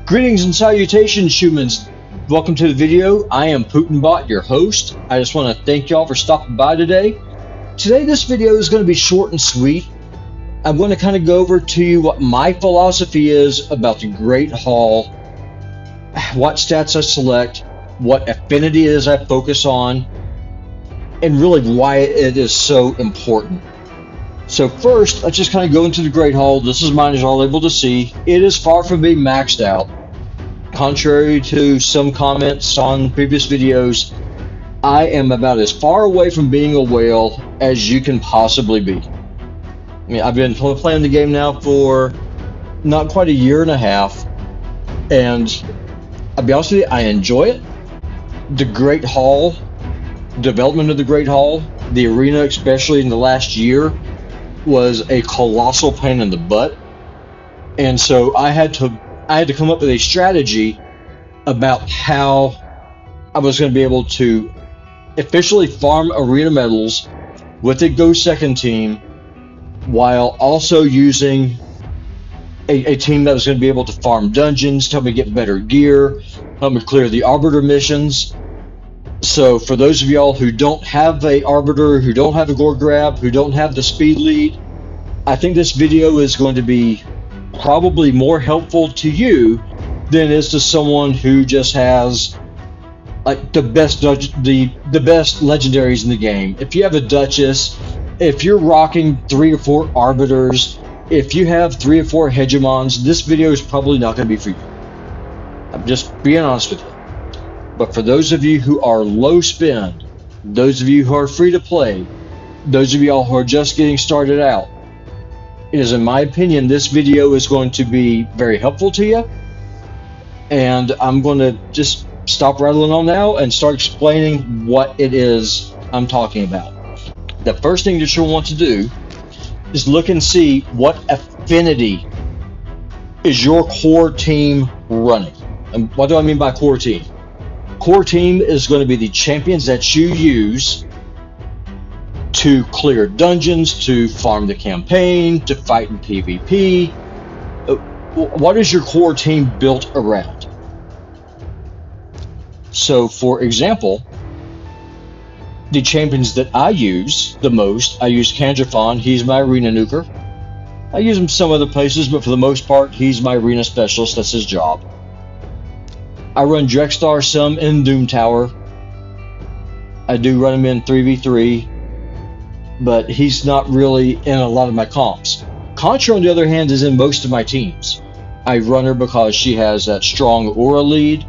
Greetings and salutations, humans. Welcome to the video. I am PutinBot, your host. I just want to thank y'all for stopping by today. Today, this video is going to be short and sweet. I'm going to kind of go over to you what my philosophy is about the Great Hall, what stats I select, what affinity it is I focus on, and really why it is so important. So first, let's just kind of go into the Great Hall. This is mine, as you're all able to see. It is far from being maxed out. Contrary to some comments on previous videos, I am about as far away from being a whale as you can possibly be. I mean, I've been playing the game now for not quite a year and a half, and I'll be honest with you, I enjoy it. The Great Hall, development of the Great Hall, the arena, especially in the last year, was a colossal pain in the butt, and so I had to come up with a strategy about how I was going to be able to officially farm arena medals with a Go Second team, while also using a team that was going to be able to farm dungeons, help me get better gear, help me clear the Arbiter missions. So for those of y'all who don't have a Arbiter, who don't have a Gore Grab, who don't have the speed lead, I think this video is going to be probably more helpful to you than it is to someone who just has like the best legendaries in the game. If you have a Duchess, if you're rocking 3 or 4 Arbiters, if you have 3 or 4 Hegemons, this video is probably not going to be for you. I'm just being honest with you. But for those of you who are low spend, those of you who are free to play, those of y'all who are just getting started out, it is, in my opinion, this video is going to be very helpful to you. And I'm going to just stop rattling on now and start explaining what it is I'm talking about. The first thing that you'll want to do is look and see what affinity is your core team running. And what do I mean by core team? Core team is going to be the champions that you use to clear dungeons, to farm the campaign, to fight in PvP. What is your core team built around? So, for example, the champions that I use the most, I use Kangaskhan. He's my arena nuker. I use him some other places, but for the most part, he's my arena specialist. That's his job. I run Drexthar some in Doom Tower. I do run him in 3v3, but he's not really in a lot of my comps. Contra, on the other hand, is in most of my teams. I run her because she has that strong aura lead.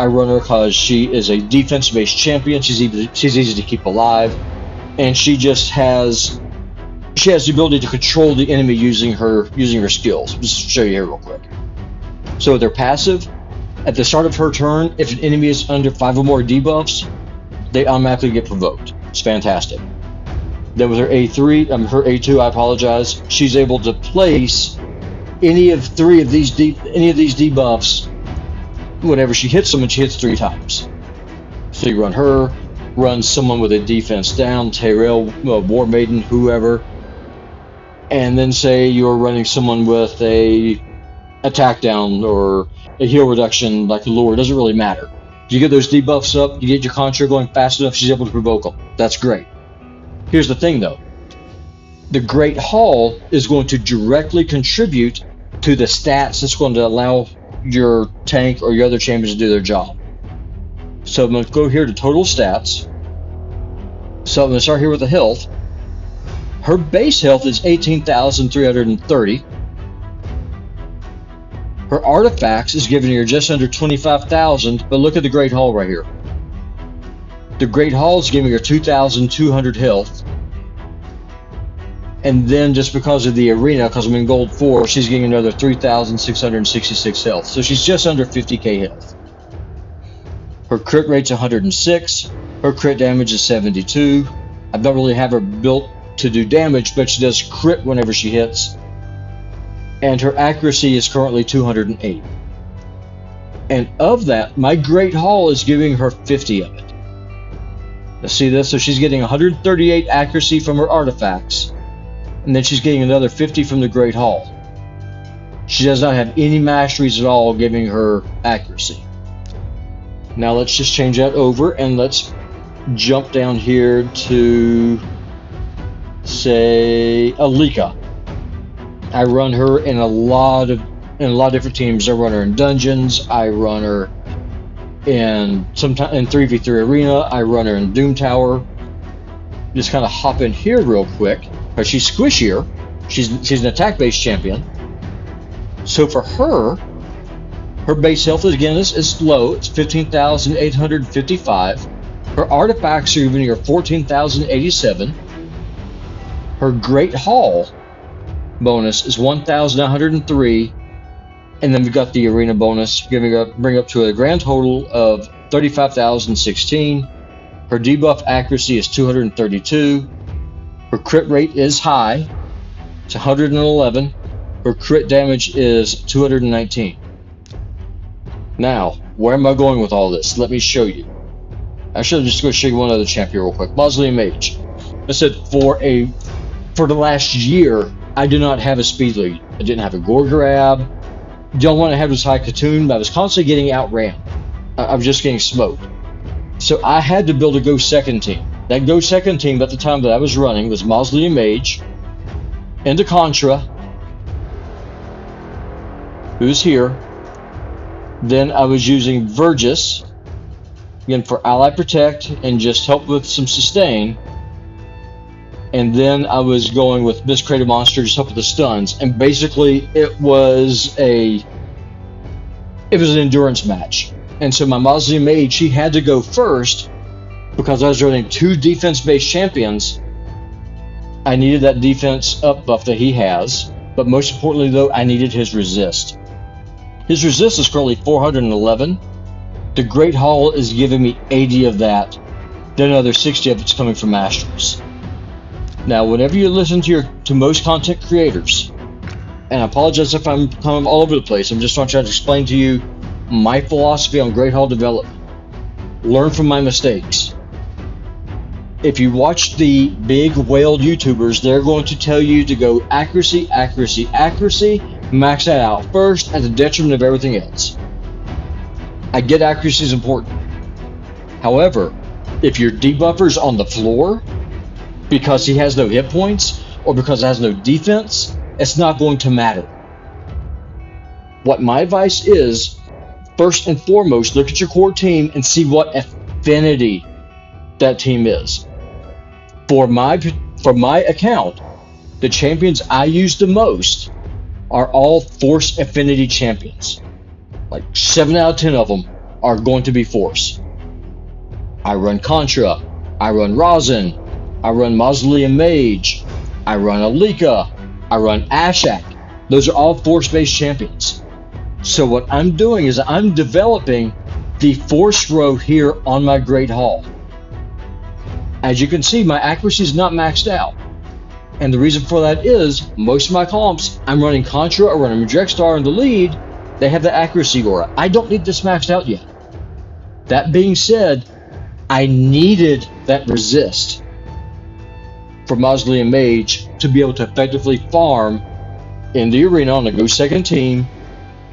I run her because she is a defense-based champion. She's easy to keep alive, and she just has the ability to control the enemy using her skills. Just show you here real quick. So their passive, at the start of her turn, if an enemy is under 5 or more debuffs, they automatically get provoked. It's fantastic. Then with her her A2, I apologize, she's able to place any of these debuffs whenever she hits them, and she hits 3 times. So you run her, run someone with a defense down, Tyrell, War Maiden, whoever, and then say you're running someone with a attack down or a heal reduction like Lure. It doesn't really matter. If you get those debuffs up, you get your Contra going fast enough, she's able to provoke them. That's great. Here's the thing though. The Great Hall is going to directly contribute to the stats that's going to allow your tank or your other champions to do their job. So I'm going to go here to total stats. So I'm going to start here with the health. Her base health is 18,330. Her artifacts is giving her just under 25,000, but look at the Great Hall right here. The Great Hall is giving her 2,200 health. And then just because of the arena, because I'm in gold 4, she's getting another 3,666 health. So she's just under 50k health. Her crit rate's 106. Her crit damage is 72. I don't really have her built to do damage, but she does crit whenever she hits. And her accuracy is currently 208. And of that, my Great Hall is giving her 50 of it. Now see this? So she's getting 138 accuracy from her artifacts, and then she's getting another 50 from the Great Hall. She does not have any masteries at all giving her accuracy. Now let's just change that over and let's jump down here to, say, Alika. I run her in a lot of different teams. I run her in dungeons. I run her in 3v3 arena. I run her in Doom Tower. Just kind of hop in here real quick because she's squishier. She's an attack-based champion. So for her base health again is low. It's 15,855. Her artifacts are giving her 14,087. Her Great Hall bonus is 1,903, and then we've got the arena bonus, bring up to a grand total of 35,016. Her debuff accuracy is 232. Her crit rate is high. It's 111. Her crit damage is 219. Now, where am I going with all this? Let me show you. Actually, I'm just going to show you one other champ here real quick. Mausoleum Mage. I said for the last year, I did not have a speed lead. I didn't have a gore grab. The only one I had was High Katoon, but I was constantly getting outran. I was just getting smoked. So I had to build a go second team. That go second team at the time that I was running was Mausoleum Mage, into Contra, who's here. Then I was using Vergis, again for Ally Protect and just help with some sustain. And then I was going with Miscreated Monster, just help with the stuns. And basically it was an endurance match. And so my Mausoleum Mage, she had to go first because I was running 2 defense-based champions. I needed that defense up buff that he has. But most importantly though, I needed his resist. His resist is currently 411. The Great Hall is giving me 80 of that. Then another 60 of it's coming from masteries. Now, whenever you listen to most content creators, and I apologize if I'm coming all over the place, I'm just trying to explain to you my philosophy on Great Hall development. Learn from my mistakes. If you watch the big whale YouTubers, they're going to tell you to go accuracy, accuracy, accuracy, max that out first at the detriment of everything else. I get accuracy is important. However, if your debuffer's on the floor because he has no hit points or because it has no defense, it's not going to matter. What my advice is, first and foremost, look at your core team and see what affinity that team is. For my account, the champions I use the most are all Force affinity champions. Like 7 out of 10 of them are going to be Force. I run Contra, I run Rosin, I run Mausoleum Mage, I run Alika, I run Ashak. Those are all Force-based champions. So what I'm doing is I'm developing the Force row here on my Great Hall. As you can see, my accuracy is not maxed out. And the reason for that is, most of my comps, I'm running Contra or running Drexstar in the lead, they have the accuracy aura. I don't need this maxed out yet. That being said, I needed that resist for Mausoleum Mage to be able to effectively farm in the arena on a go second team.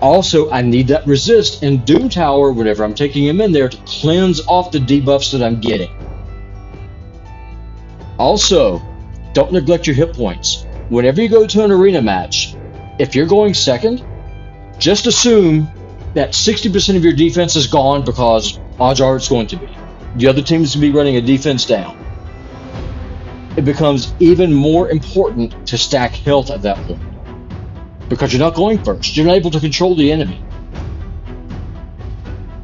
Also, I need that resist in Doom Tower whenever I'm taking him in there to cleanse off the debuffs that I'm getting. Also, don't neglect your hit points. Whenever you go to an arena match, if you're going second, just assume that 60% of your defense is gone because odds are it's going to be. The other team is going to be running a defense down. It becomes even more important to stack health at that point because you're not going first. You're not able to control the enemy.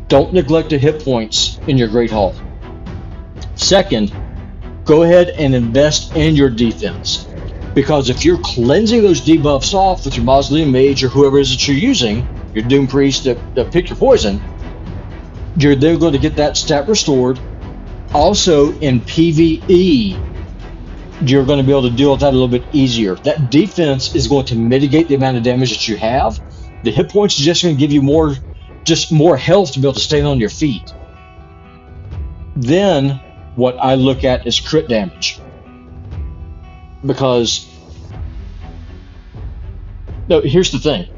Don't neglect the hit points in your Great Hall. Second, go ahead and invest in your defense. Because if you're cleansing those debuffs off with your Mausoleum Mage or whoever it is that you're using, your Doom Priest to pick your poison, you're then going to get that stat restored. Also in PvE, you're going to be able to deal with that a little bit easier. That defense is going to mitigate the amount of damage that you have. The hit points is just going to give you more health to be able to stay on your feet. Then what I look at is crit damage. Because, no, here's the thing.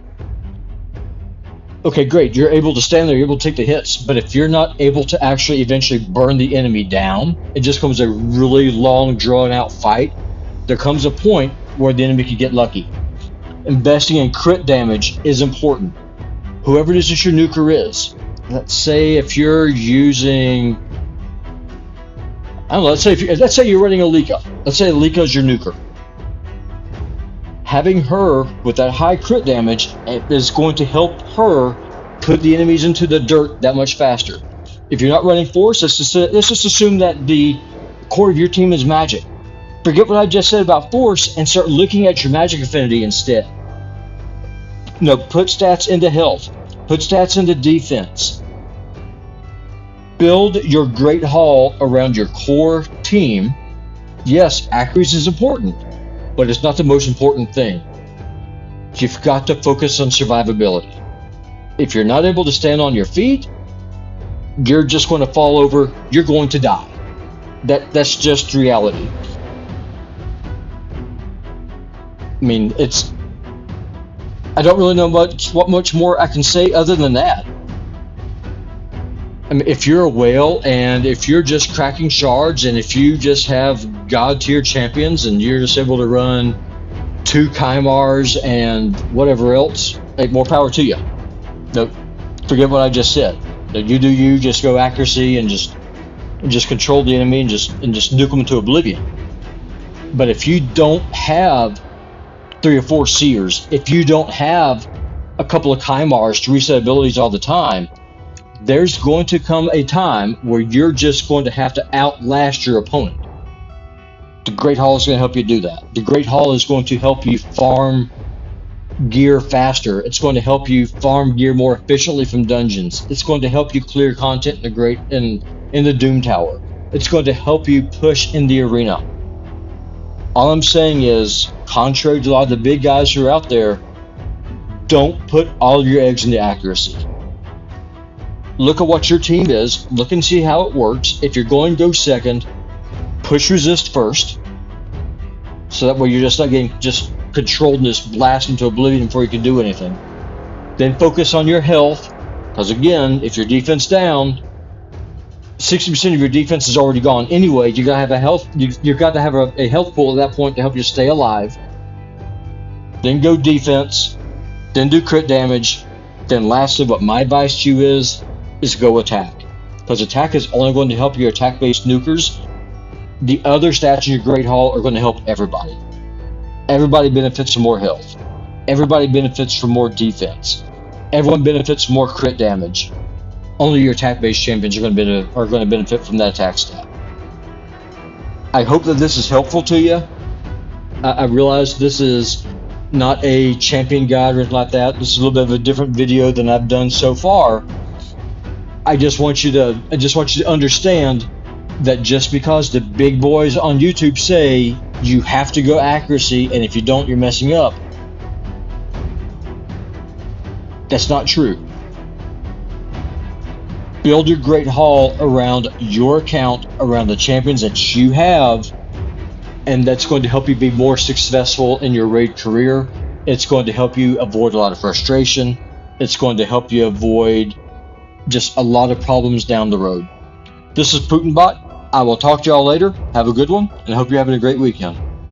Okay, great. You're able to stand there, you're able to take the hits. But if you're not able to actually eventually burn the enemy down, it just becomes a really long, drawn out fight. There comes a point where the enemy can get lucky. Investing in crit damage is important. Whoever it is that your nuker is, let's say if you're using, I don't know, let's say you're running a Lika. Let's say Lika is your nuker. Having her with that high crit damage is going to help her put the enemies into the dirt that much faster. If you're not running force, let's just assume that the core of your team is magic. Forget what I just said about force and start looking at your magic affinity instead. No, put stats into health. Put stats into defense. Build your Great Hall around your core team. Yes, accuracy is important, but it's not the most important thing. You've got to focus on survivability. If you're not able to stand on your feet, you're just going to fall over. You're going to die. That's just reality. I mean, I don't really know what much more I can say other than that. I mean, if you're a whale and if you're just cracking shards and if you just have god tier champions and you're just able to run 2 Kymars and whatever else, hey, more power to you. No, forget what I just said. No, you do you, just go accuracy and just control the enemy and just nuke them into oblivion. But if you don't have 3 or 4 seers, if you don't have a couple of Kymars to reset abilities all the time, there's going to come a time where you're just going to have to outlast your opponent. The Great Hall is going to help you do that. The Great Hall is going to help you farm gear faster. It's going to help you farm gear more efficiently from dungeons. It's going to help you clear content in the Doom Tower. It's going to help you push in the arena. All I'm saying is, contrary to a lot of the big guys who are out there, don't put all your eggs into accuracy. Look at what your team is. Look and see how it works. If you're going to go second, push resist first. So that way you're just not getting just controlled and just blast into oblivion before you can do anything. Then focus on your health. Because again, if your defense down, 60% of your defense is already gone anyway. You gotta have a health. You've got to have a health pool at that point to help you stay alive. Then go defense. Then do crit damage. Then lastly, what my advice to you is go attack. Because attack is only going to help your attack-based nukers. The other stats in your Great Hall are going to help everybody. Everybody benefits from more health. Everybody benefits from more defense. Everyone benefits from more crit damage. Only your attack-based champions are going to benefit from that attack stat. I hope that this is helpful to you. I realize this is not a champion guide or anything like that. This is a little bit of a different video than I've done so far. I just want you to understand that just because the big boys on YouTube say you have to go accuracy, and if you don't, you're messing up, that's not true. Build your Great Hall around your account, around the champions that you have, and that's going to help you be more successful in your raid career. It's going to help you avoid a lot of frustration. It's going to help you avoid just a lot of problems down the road. This is PutinBot. I will talk to y'all later. Have a good one, and I hope you're having a great weekend.